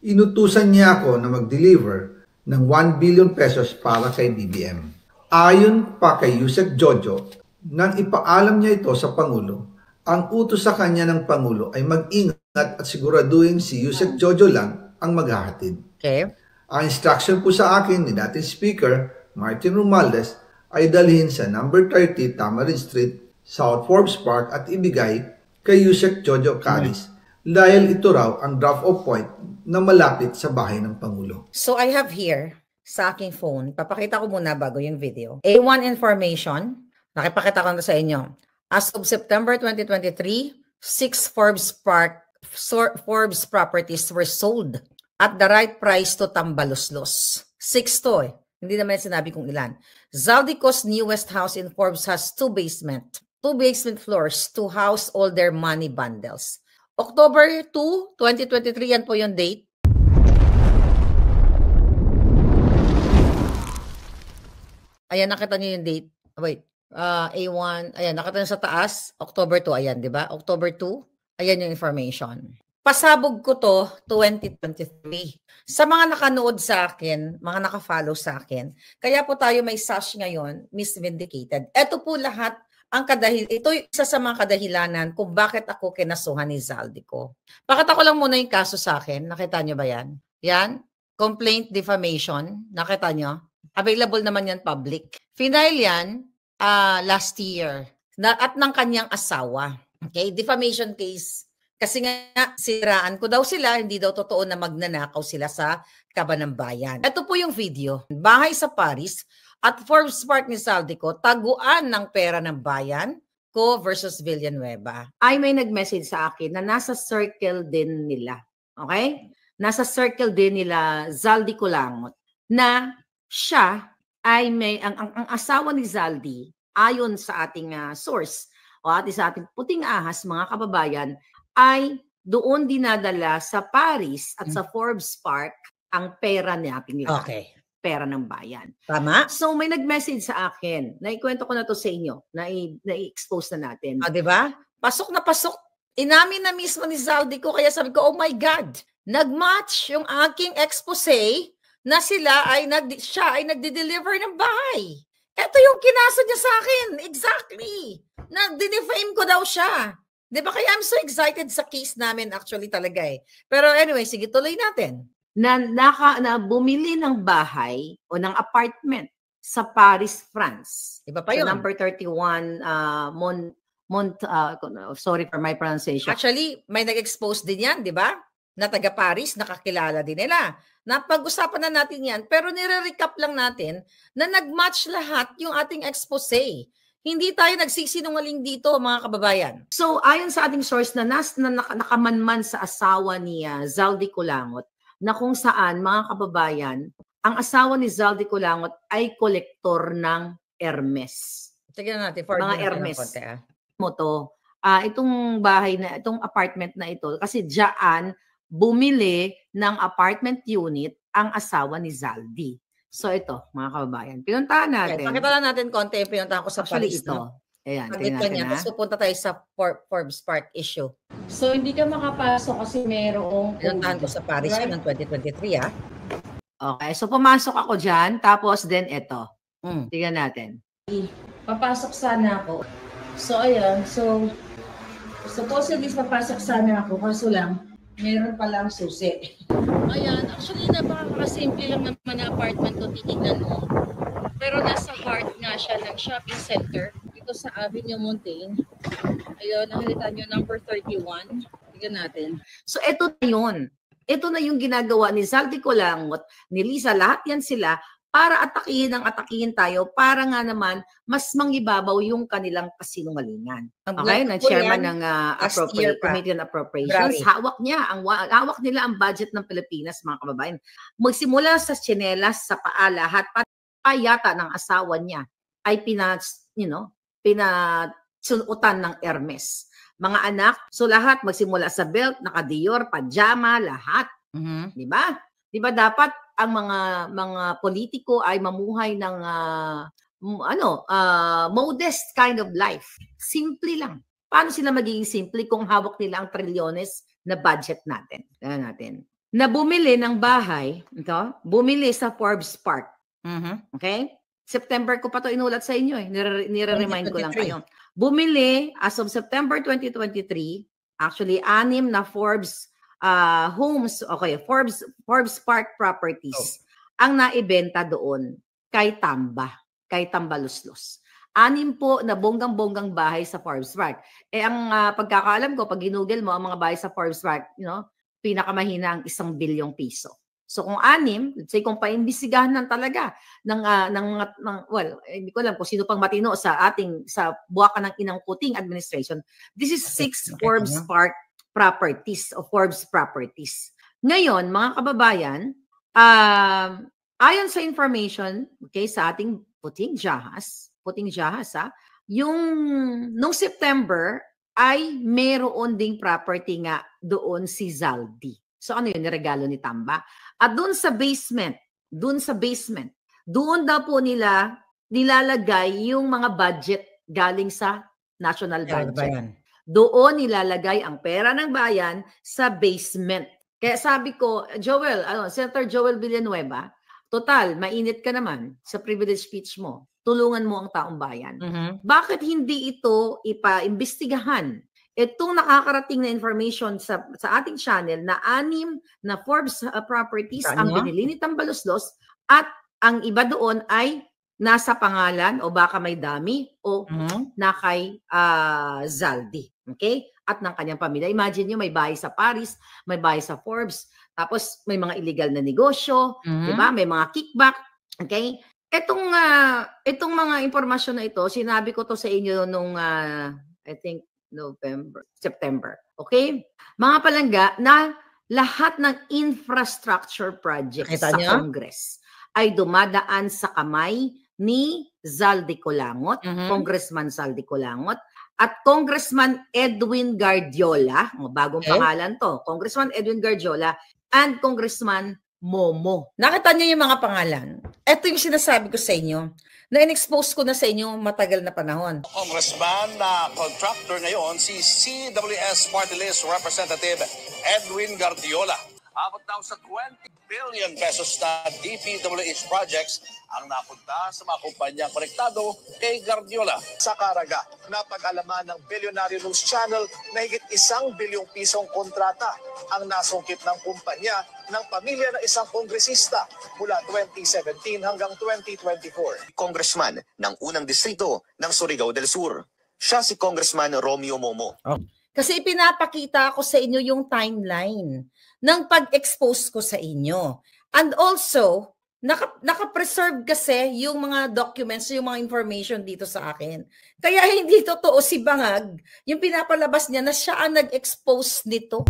Inutusan niya ako na mag-deliver ng 1 billion pesos para kay BBM. Ayon pa kay Yusek Jojo, nang ipaalam niya ito sa Pangulo, ang utos sa kanya ng Pangulo ay mag-ingat at siguraduhin si Yusek Jojo lang ang maghahatid. Okay. Ang instruction po sa akin ni dating Speaker Martin Romualdez ay dalhin sa number 30 Tamarind Street, South Forbes Park at ibigay kay Yusek Jojo Caris dahil ito raw ang drop-off point na malapit sa bahay ng Pangulo. So I have here sa aking phone, papakita ko muna bago yung video. A1 information, nakipakita ko na sa inyo. As of September 2023, 6 Forbes properties were sold at the right price to Tambaloslos. 6 to eh. Hindi naman sinabi kung ilan. Zaldico's newest house in Forbes has 2 basement floors to house all their money bundles. October 2, 2023, yan po yung date. Ayan, nakita niyo yung date. Wait, A1, ayan, nakita niyo sa taas, October 2, ayan, di ba? October 2, ayan yung information. Pasabog ko to 2023. Sa mga nakanood sa akin, mga nakafollow sa akin, kaya po tayo may sash ngayon, Miss Vindicated. Ito po lahat ang ito yung isa sa mga kadahilanan kung bakit ako kinasuhan ni Zaldico. Pakita ko lang muna yung kaso sa akin. Nakita niyo ba yan? Yan, complaint defamation. Nakita niyo? Available naman yan public. Final yan last year at ng kanyang asawa. Okay, defamation case. Kasi nga, siraan ko daw sila, hindi daw totoo na magnanakaw sila sa Kaban ng Bayan. Ito po yung video. Bahay sa Paris at Forbes Park ni Zaldico, taguan ng pera ng bayan ko versus Villanueva. Ay may nag-message sa akin na nasa circle din nila. Okay? Nasa circle din nila Zaldico Langot na siya ay may, ang asawa ni Zaldi, ayon sa ating source o sa ating puting ahas, mga kababayan, ay doon dinadala sa Paris at sa Forbes Park ang pera nating lahat. Okay. Pera ng bayan. Tama? So may nag-message sa akin, naikwento ko na to sa inyo, na-expose na natin. Ah, di ba? Pasok na pasok. Inamin na mismo ni Zaldico, kaya sabi ko, oh my God, nag-match yung aking expose na siya ay nagde-deliver ng bahay. Ito yung kinaso niya sa akin. Exactly. Nag-defame ko daw siya. Di ba? Kaya I'm so excited sa case namin actually talaga eh. Pero anyway, sige, tuloy natin. Na bumili ng bahay o ng apartment sa Paris, France. Iba pa yun. Sa number 31, sorry for my pronunciation. Actually, may nag-expose din yan, di ba? Na taga Paris, nakakilala din nila. Napag-usapan na natin yan, pero nire-recap lang natin na nag-match lahat yung ating expose. Hindi tayo nagsisinungaling dito, mga kababayan. So, ayon sa ating source na nakamanman sa asawa ni Zaldico Langot, na kung saan, mga kababayan, ang asawa ni Zaldico Langot ay kolektor ng Hermes. Tignan natin, for mga Hermes. Itong bahay na, itong apartment na ito, kasi diyan bumili ng apartment unit ang asawa ni Zaldi. So ito, mga kababayan, pinuntahan natin. Okay, pakita lang natin konti, pinuntahan ko sa Paris. Ito. Ayan, tingnan natin. Tapos pupunta tayo sa Forbes Park issue. So hindi ka makapasok kasi merong pinuntahan ko sa Paris right? Ng 2023 ah. Okay, so pumasok ako dyan, tapos then ito. Tingnan natin. Papasok sana ako. So ayan, so supposedly papasok sana ako, kaso lang meron palang susi. Ayan, actually napaka-simple lang naman na apartment ko, titignan mo. Pero nasa heart nga siya ng shopping center dito sa Avenue Montaigne. Ayun, nakita nyo number 31. Tignan natin. So ito na yun. Ito na yung ginagawa ni Zaldico Langot, ni Lisa, lahat yan sila para atakihin tayo para nga naman mas mangibabaw yung kanilang kasinungalingan. Okay? Na chairman ng Committee on Appropriations, hawak nila ang budget ng Pilipinas, mga kababayan. Magsimula sa tsinelas, sa paa, lahat, pati yata ng asawa niya ay pinasunutan ng Hermes. Mga anak, so lahat magsimula sa belt, naka-Dior, pajama, lahat. Di ba? Di ba dapat ang mga politiko ay mamuhay ng modest kind of life. Simple lang. Paano sila magiging simple kung hawak nila ang trilyones na budget natin? na bumili ng bahay, bumili sa Forbes Park. Okay? September ko pa to inulat sa inyo eh. Nire-remind ko lang kayo. Bumili as of September 2023, actually 6 na Forbes homes, Forbes Park properties ang naibenta doon kay Tambaluslos. 6 po na bonggang-bonggang bahay sa Forbes Park. Eh ang pagkakaalam ko, pag ginugel mo ang mga bahay sa Forbes Park, pinakamahina ang 1 bilyong piso. So kung 6, let's say kung paimbisigahan ng talaga hindi ko alam kung sino pang matino sa buwakan ng inang kuting administration. This is 6 Forbes Park properties o Forbes properties. Ngayon, mga kababayan, ayon sa information, sa ating puting jahas, nung September ay meron ding property nga doon si Zaldi. So ano yun, niregalo ni Tamba. At doon sa basement, doon daw po nila nilalagay yung mga budget galing sa national budget. Doon nilalagay ang pera ng bayan sa basement. Kaya sabi ko, Senator Joel Villanueva, total, mainit ka naman sa privilege speech mo. Tulungan mo ang taong bayan. Bakit hindi ito ipaimbestigahan? Itong nakakarating na information sa ating channel na 6 na Forbes properties ang binili ni Tambaluslos at ang iba doon ay nasa pangalan o baka may dami o na kay Zaldi. Okay? At ng kanyang pamilya. Imagine nyo, may bahay sa Paris, may bahay sa Forbes, tapos may mga illegal na negosyo, di ba? May mga kickback. Okay? Itong mga impormasyon na ito, sinabi ko to sa inyo nung I think September. Okay? Mga palangga, na lahat ng infrastructure projects sa Congress ay dumadaan sa kamay ni Zaldi Colangot, Congressman Zaldi Colangot, at Congressman Edwin Guardiola, bagong pangalan to, Congressman Edwin Guardiola, and Congressman Momo. Nakita niyo yung mga pangalan? Ito yung sinasabi ko sa inyo na in-expose ko na sa inyo matagal na panahon. Congressman na contractor ngayon, si CWS Party List Representative Edwin Guardiola. Abot daw sa 20 billion pesos na DPWH projects ang napunta sa mga kumpanyang konektado kay Guardiola. Sa Caraga, napag-alaman ng Billionaire News Channel na higit 1 bilyong pisong kontrata ang nasungkit ng kumpanya ng pamilya ng isang kongresista mula 2017 hanggang 2024. Congressman ng unang distrito ng Surigao del Sur. Siya si Congressman Romeo Momo. Kasi ipinapakita ko sa inyo yung timeline ng pag-expose ko sa inyo. And also, naka-preserve kasi yung mga documents, yung mga information dito sa akin. Kaya hindi totoo si Bangag, yung pinapalabas niya na siya ang nag-expose nito.